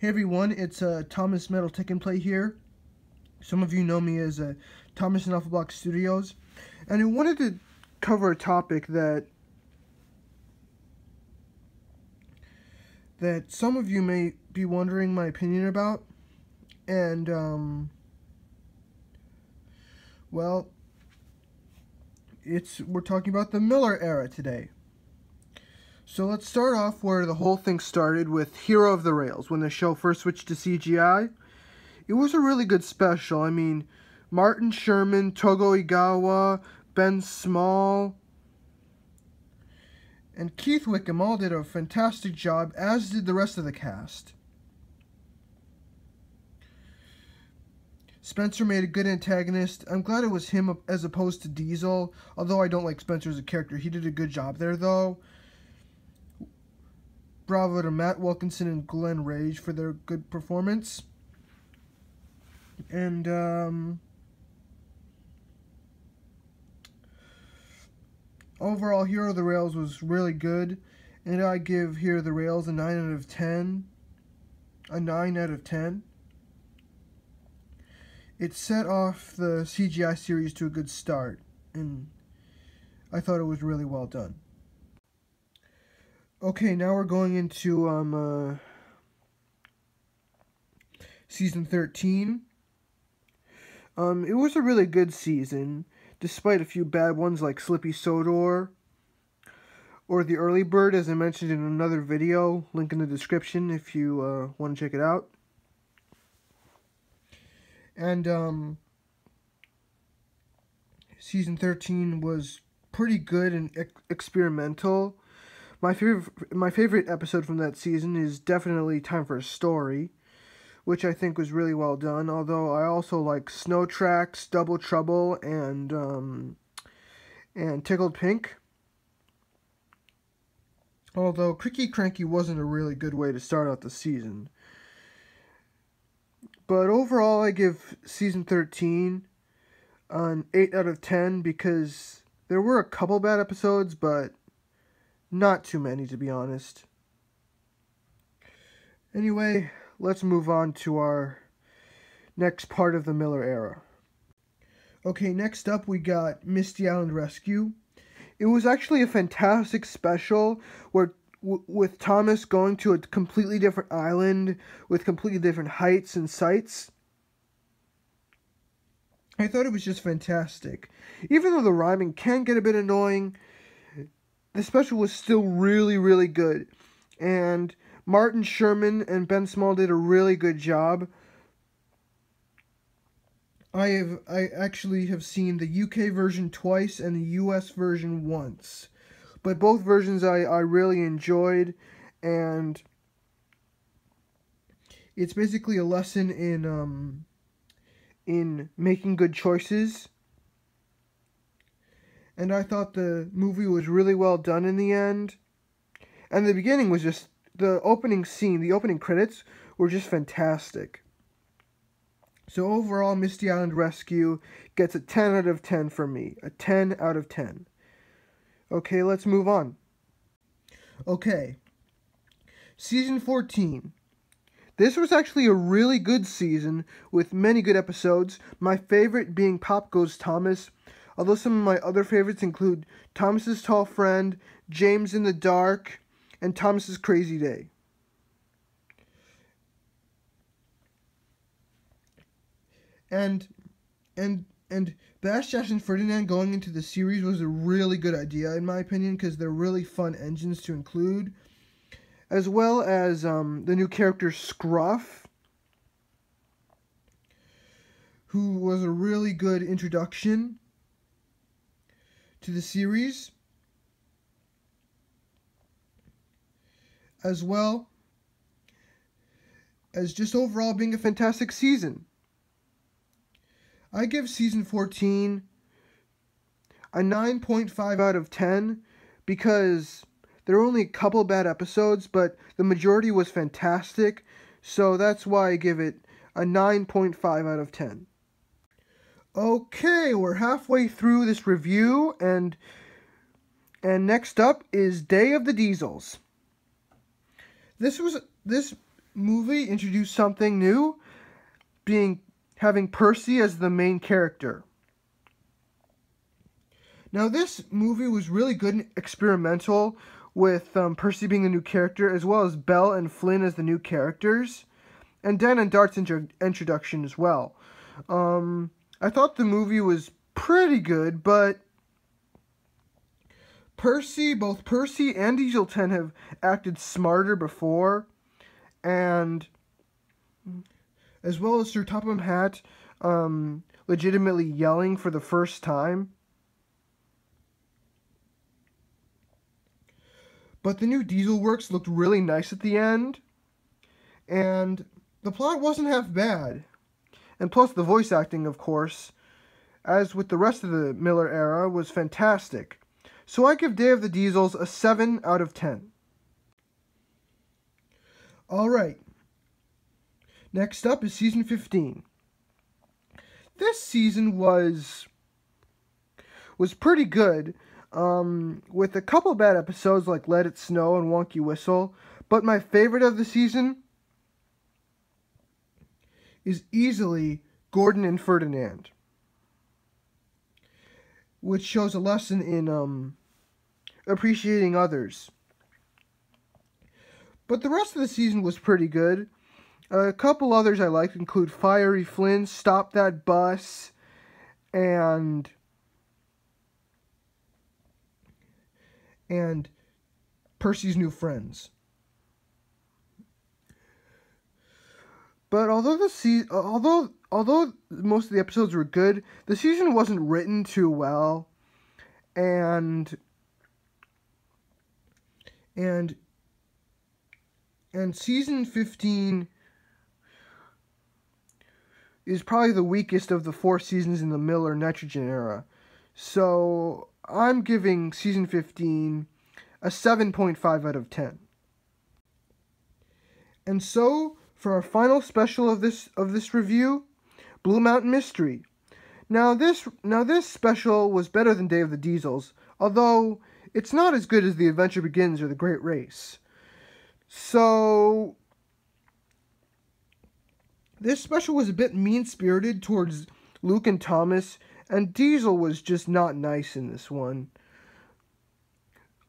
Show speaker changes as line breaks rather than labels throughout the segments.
Hey everyone, it's Thomas Metal Tech and Play here. Some of you know me as Thomas in Alpha Block Studios, and I wanted to cover a topic that some of you may be wondering my opinion about, and well, we're talking about the Miller era today. So let's start off where the whole thing started with Hero of the Rails, when the show first switched to CGI. It was a really good special. I mean, Martin Sherman, Togo Igawa, Ben Small, and Keith Wickham all did a fantastic job, as did the rest of the cast. Spencer made a good antagonist. I'm glad it was him as opposed to Diesel, although I don't like Spencer as a character. He did a good job there, though. Bravo to Matt Wilkinson and Glenn Rage for their good performance. And, overall, Hero of the Rails was really good. And I give Hero of the Rails a 9 out of 10. A 9 out of 10. It set off the CGI series to a good start. And I thought it was really well done. Okay, now we're going into season 13. It was a really good season, despite a few bad ones like Slippy Sodor or The Early Bird, as I mentioned in another video. Link in the description if you want to check it out. And season 13 was pretty good and experimental. My favorite episode from that season is definitely Time for a Story, which I think was really well done, although I also like Snow Tracks, Double Trouble, and Tickled Pink. Although Cricky Cranky wasn't a really good way to start out the season. But overall, I give season 13 an 8 out of 10 because there were a couple bad episodes, but not too many, to be honest. Anyway, let's move on to our next part of the Miller era. Okay, next up we got Misty Island Rescue. It was actually a fantastic special where with Thomas going to a completely different island with completely different heights and sights. I thought it was just fantastic. Even though the rhyming can get a bit annoying, the special was still really, really good. And Martin Sherman and Ben Small did a really good job. I actually have seen the UK version twice and the US version once. But both versions I really enjoyed, and it's basically a lesson in making good choices. And I thought the movie was really well done in the end. And the beginning was just, the opening scene, the opening credits were just fantastic. So overall, Misty Island Rescue gets a 10 out of 10 for me. A 10 out of 10. Okay, let's move on. Okay. Season 14. This was actually a really good season with many good episodes. My favorite being Pop Goes Thomas. Although some of my other favorites include Thomas's Tall Friend, James in the Dark, and Thomas's Crazy Day. And Bash, Jash, and Ferdinand going into the series was a really good idea, in my opinion, because they're really fun engines to include. As well as the new character Scruff, who was a really good introduction to the series, as well as just overall being a fantastic season. I give season 14 a 9.5 out of 10 because there were only a couple bad episodes, but the majority was fantastic, so that's why I give it a 9.5 out of 10. Okay, we're halfway through this review, and next up is Day of the Diesels. This movie introduced something new, having Percy as the main character. Now, this movie was really good and experimental, with Percy being the new character, as well as Belle and Flynn as the new characters, and Dan and Dart's introduction as well. I thought the movie was pretty good, but both Percy and Dieselton have acted smarter before, and as well as Sir Topham Hatt legitimately yelling for the first time. But the new Diesel works looked really nice at the end, and the plot wasn't half bad. And plus the voice acting, of course, as with the rest of the Miller era, was fantastic. So I give Day of the Diesels a 7 out of 10. Alright. Next up is Season 15. This season was pretty good, with a couple bad episodes like Let It Snow and Wonky Whistle, but my favorite of the season is easily Gordon and Ferdinand, which shows a lesson in appreciating others. But the rest of the season was pretty good. A couple others I liked include Fiery Flynn, Stop That Bus, and Percy's New Friends. But although most of the episodes were good, the season wasn't written too well, and season 15 is probably the weakest of the 4 seasons in the Miller Nitrogen era. So I'm giving season 15 a 7.5 out of 10. And so, for our final special of this review, Blue Mountain Mystery. Now this special was better than Day of the Diesels, although it's not as good as The Adventure Begins or The Great Race. So this special was a bit mean-spirited towards Luke and Thomas, and Diesel was just not nice in this one.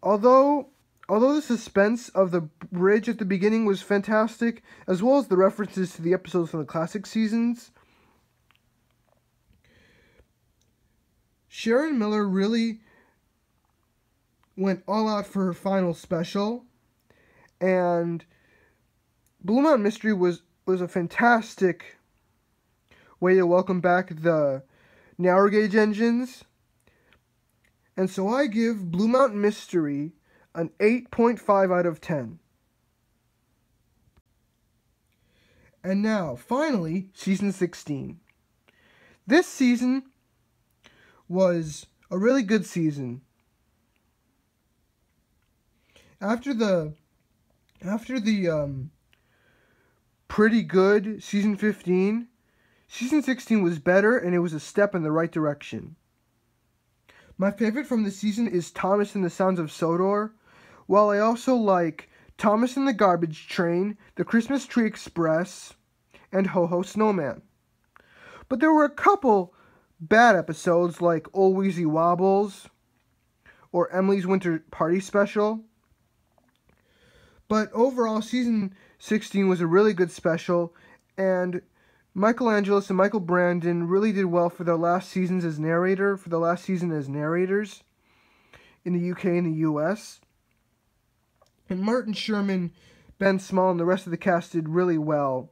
Although the suspense of the bridge at the beginning was fantastic, as well as the references to the episodes from the classic seasons, Sharon Miller really went all out for her final special, and Blue Mountain Mystery was a fantastic way to welcome back the narrow gauge engines. And so I give Blue Mountain Mystery an 8.5 out of 10. And now, finally, Season 16. This season was a really good season. After the pretty good Season 15, Season 16 was better, and it was a step in the right direction. My favorite from the season is Thomas and the Sounds of Sodor, while I also like Thomas and the Garbage Train, The Christmas Tree Express, and Ho Ho Snowman. But there were a couple bad episodes like Ol' Weezy Wobbles or Emily's Winter Party Special. But overall, Season 16 was a really good special, and Michael Angelis and Michael Brandon really did well for their last season as narrators in the UK and the US. And Martin Sherman, Ben Small, and the rest of the cast did really well,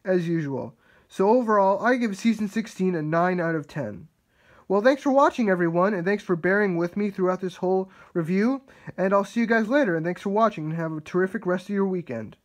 as usual. So overall, I give Season 16 a 9 out of 10. Well, thanks for watching, everyone, and thanks for bearing with me throughout this whole review. And I'll see you guys later, and thanks for watching, and have a terrific rest of your weekend.